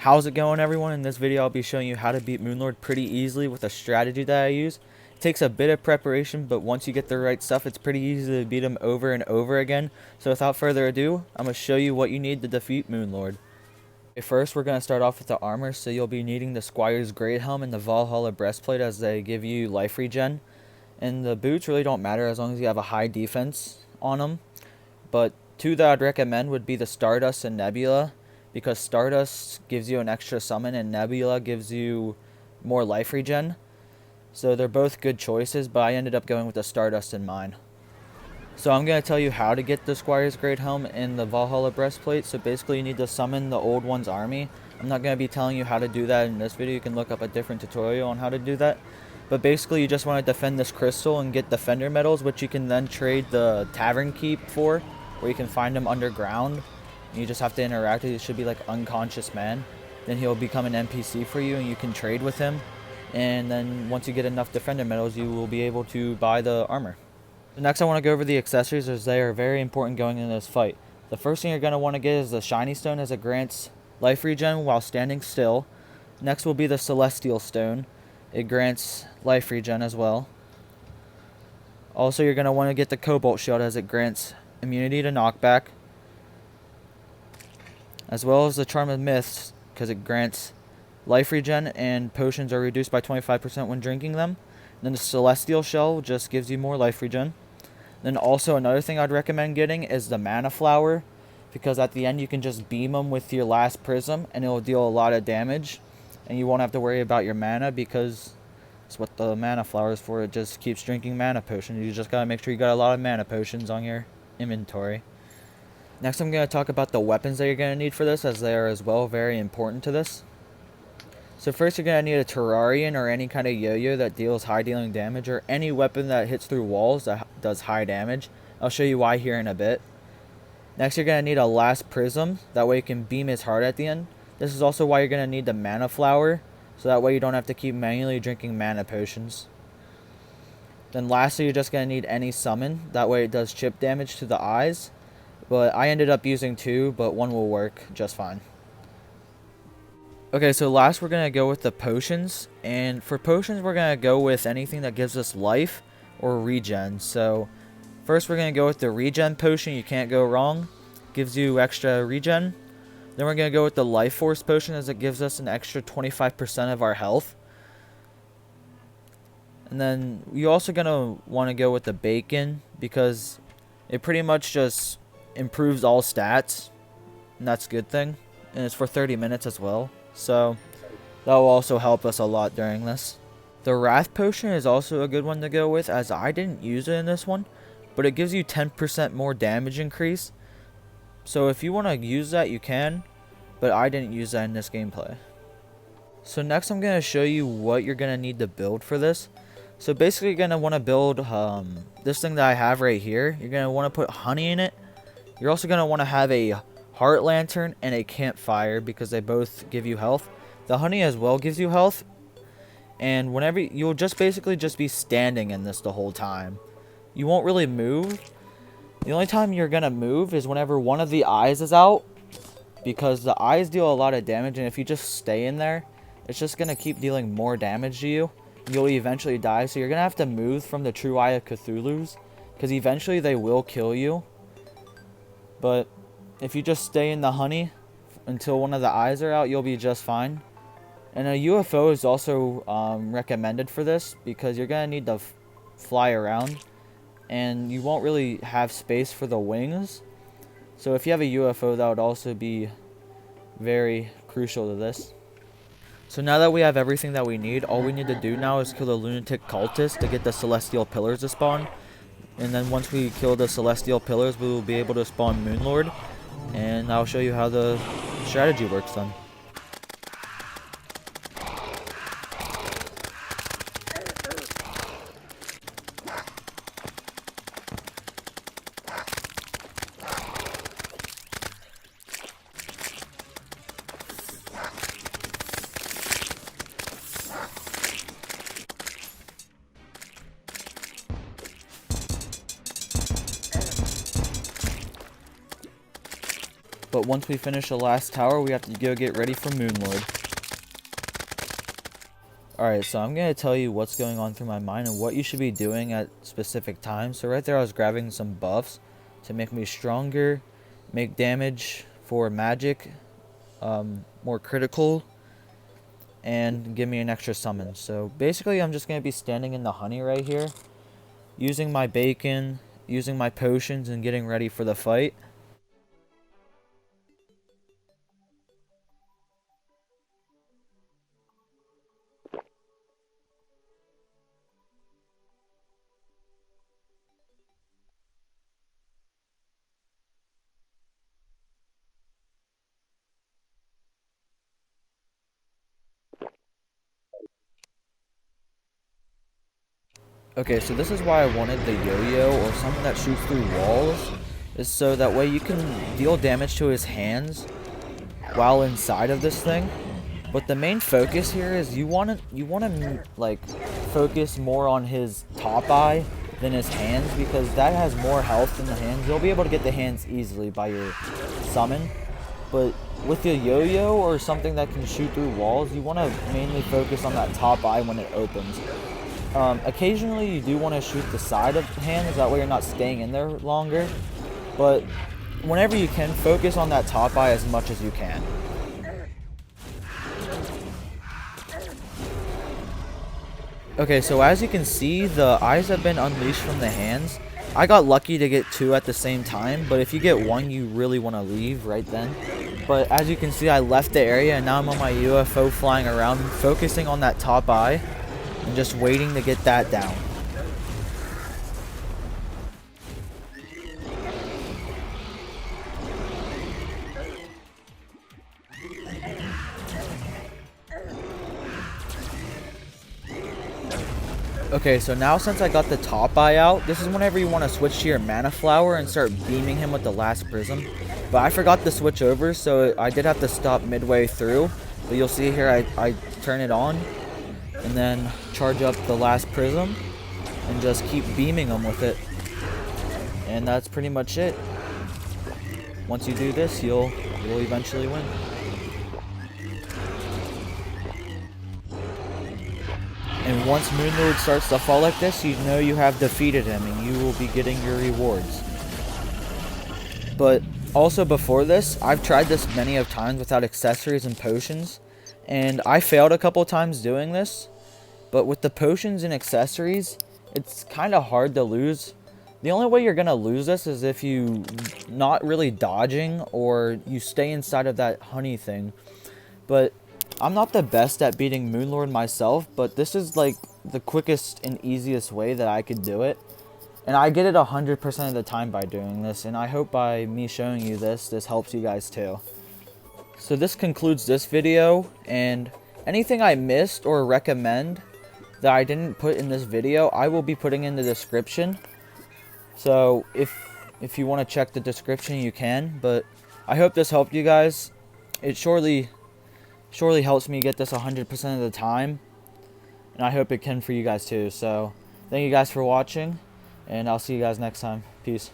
How's it going, everyone? In this video I'll be showing you how to beat Moonlord pretty easily with a strategy that I use. It takes a bit of preparation, but once you get the right stuff it's pretty easy to beat him over and over again. So without further ado, I'm going to show you what you need to defeat Moonlord. Okay, first we're going to start off with the armor, so you'll be needing the Squire's Great Helm and the Valhalla Breastplate as they give you life regen. And the boots really don't matter as long as you have a high defense on them. But two that I'd recommend would be the Stardust and Nebula, because Stardust gives you an extra summon and Nebula gives you more life regen. So they're both good choices, but I ended up going with the Stardust in mine. So I'm going to tell you how to get the Squire's Great Helm and the Valhalla Breastplate. So basically you need to summon the Old One's army. I'm not going to be telling you how to do that in this video. You can look up a different tutorial on how to do that. But basically you just want to defend this crystal and get defender medals, which you can then trade the tavern keep for, where you can find them underground. You just have to interact with him. It should be like Unconscious Man. Then he'll become an NPC for you and you can trade with him. And then once you get enough defender medals, you will be able to buy the armor. So next I want to go over the accessories, as they are very important going into this fight. The first thing you're going to want to get is the Shiny Stone, as it grants life regen while standing still. Next will be the Celestial Stone. It grants life regen as well. Also you're going to want to get the Cobalt Shield, as it grants immunity to knockback, as well as the Charm of Myths, because it grants life regen and potions are reduced by 25% when drinking them. And then the Celestial Shell just gives you more life regen. Then also another thing I'd recommend getting is the Mana Flower, because at the end you can just beam them with your last Prism and it will deal a lot of damage. And you won't have to worry about your mana, because that's what the Mana Flower is for. It just keeps drinking mana potions. You just gotta make sure you got a lot of mana potions on your inventory. Next I'm going to talk about the weapons that you're going to need for this, as they are as well very important to this. So first you're going to need a Terrarian or any kind of yo-yo that deals high dealing damage, or any weapon that hits through walls that does high damage. I'll show you why here in a bit. Next you're going to need a last Prism, that way you can beam his heart at the end. This is also why you're going to need the Mana Flower, so that way you don't have to keep manually drinking mana potions. Then lastly you're just going to need any summon, that way it does chip damage to the eyes. But I ended up using two, but one will work just fine. Okay, so last we're going to go with the potions. And for potions we're going to go with anything that gives us life or regen. So first we're going to go with the regen potion. You can't go wrong. Gives you extra regen. Then we're going to go with the Lifeforce potion, as it gives us an extra 25% of our health. And then you're also going to want to go with the bacon, because it pretty much just improves all stats, and that's a good thing. And it's for 30 minutes as well, so that will also help us a lot during this. The Wrath potion is also a good one to go with, as I didn't use it in this one, but it gives you 10% more damage increase. So if you want to use that you can, but I didn't use that in this gameplay. So next I'm going to show you what you're going to need to build for this. So basically you're going to want to build this thing that I have right here. You're going to want to put honey in it. You're also going to want to have a heart lantern and a campfire, because they both give you health. The honey as well gives you health. And whenever you'll just basically just be standing in this the whole time. You won't really move. The only time you're going to move is whenever one of the eyes is out, because the eyes deal a lot of damage, and if you just stay in there, it's just going to keep dealing more damage to you. You'll eventually die, so you're going to have to move from the True Eye of Cthulhu's, because eventually they will kill you. But if you just stay in the honey until one of the eyes are out, you'll be just fine. And a UFO is also recommended for this, because you're going to need to fly around. And you won't really have space for the wings. So if you have a UFO, that would also be very crucial to this. So now that we have everything that we need, all we need to do now is kill the lunatic cultist to get the celestial pillars to spawn. And then once we kill the celestial pillars, we will be able to spawn Moonlord. And I'll show you how the strategy works then. But once we finish the last tower, we have to go get ready for Moonlord. Alright, so I'm going to tell you what's going on through my mind and what you should be doing at specific times. So right there I was grabbing some buffs to make me stronger, make damage for magic more critical, and give me an extra summon. So basically I'm just going to be standing in the honey right here, using my bacon, using my potions, and getting ready for the fight. Okay, so this is why I wanted the yo-yo or something that shoots through walls, is so that way you can deal damage to his hands while inside of this thing. But the main focus here is you want to like focus more on his top eye than his hands, because that has more health than the hands. You'll be able to get the hands easily by your summon, but with the yo-yo or something that can shoot through walls, you want to mainly focus on that top eye when it opens. Occasionally you do want to shoot the side of the hands, that way you're not staying in there longer, but whenever you can, focus on that top eye as much as you can. Okay, so as you can see, the eyes have been unleashed from the hands. I got lucky to get 2 at the same time, but if you get 1, you really want to leave right then. But as you can see, I left the area and now I'm on my UFO flying around, focusing on that top eye and just waiting to get that down. Okay, so now since I got the top eye out, this is whenever you want to switch to your mana flower and start beaming him with the last prism. But I forgot to switch over, so I did have to stop midway through. But you'll see here I turn it on and then charge up the last prism and just keep beaming him with it. And that's pretty much it. Once you do this, you'll eventually win. And once Moonlord starts to fall like this, you know you have defeated him and you will be getting your rewards. But also before this, I've tried this many of times without accessories and potions, and I failed a couple times doing this. But with the potions and accessories, it's kind of hard to lose. The only way you're going to lose this is if you not really dodging or you stay inside of that honey thing. But I'm not the best at beating Moonlord myself, but this is like the quickest and easiest way that I could do it. And I get it 100% of the time by doing this, and I hope by me showing you this helps you guys too. So this concludes this video, and anything I missed or recommend that I didn't put in this video, I will be putting in the description. So if you want to check the description, you can. But I hope this helped you guys. It surely helps me get this 100% of the time, and I hope it can for you guys too. So thank you guys for watching, and I'll see you guys next time. Peace.